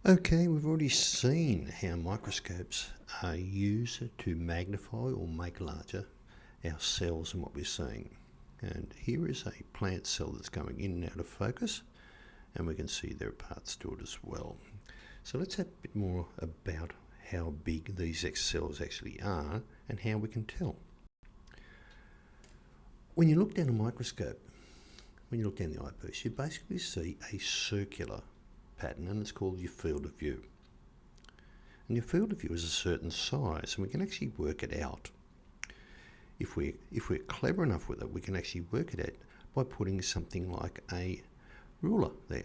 Okay, we've already seen how microscopes are used to magnify or make larger our cells and what we're seeing. And here is a plant cell that's going in and out of focus, and we can see there are parts to it as well. So let's have a bit more about how big these cells actually are and how we can tell. When you look down a microscope, when you look down the eyepiece, you basically see a circular pattern, and it's called your field of view. And your field of view is a certain size, and we can actually work it out. If we're clever enough with it, we can actually work it out by putting something like a ruler there.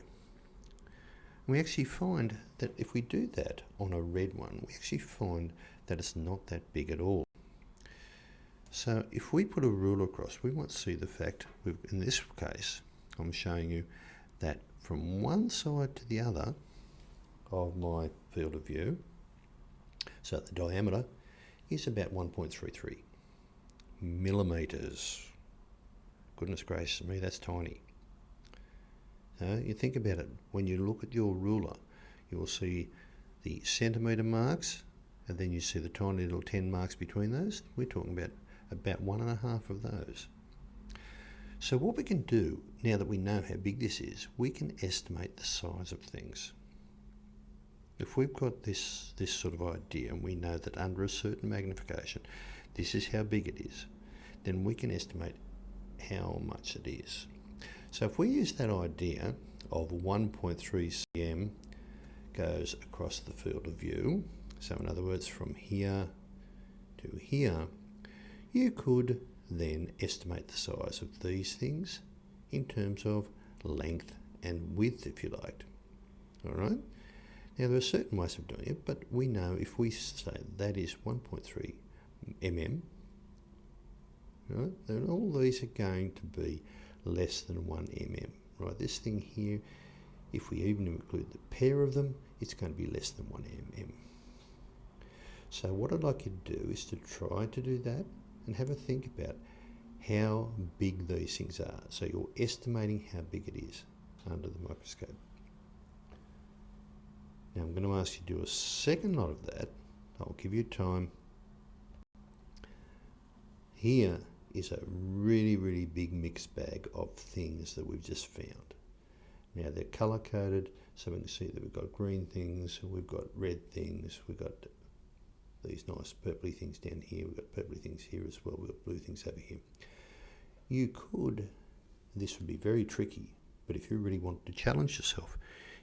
And we actually find that if we do that on a red one, we actually find that it's not that big at all. So if we put a ruler across, we might see the fact, in this case, I'm showing you that from one side to the other of my field of view, so the diameter is about 1.33 millimeters. Goodness gracious me, that's tiny. So you think about it, when you look at your ruler, you will see the centimetre marks, and then you see the tiny little 10 marks between those. We're talking about 1.5 of those. So what we can do, now that we know how big this is, we can estimate the size of things. If we've got this sort of idea, and we know that under a certain magnification, this is how big it is, then we can estimate how much it is. So if we use that idea of 1.3 cm goes across the field of view, so in other words from here to here, you could then estimate the size of these things in terms of length and width, if you liked. All right. Now there are certain ways of doing it, but we know if we say that is 1.3 mm, right, then all these are going to be less than 1 mm. Right. This thing here, if we even include the pair of them, it's going to be less than 1 mm. So what I'd like you to do is to try to do that and have a think about how big these things are. So you're estimating how big it is under the microscope. Now I'm going to ask you to do a second lot of that. I'll give you time. Here is a really, really big mixed bag of things that we've just found. Now they're colour coded, so we can see that we've got green things, we've got red things, we've got these nice purpley things down here, we've got purpley things here as well, we've got blue things over here. You could, this would be very tricky, but if you really wanted to challenge yourself,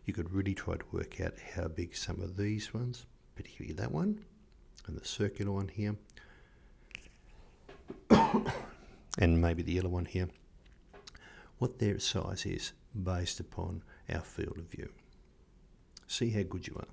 you could really try to work out how big some of these ones, particularly that one, and the circular one here, and maybe the yellow one here, what their size is based upon our field of view. See how good you are.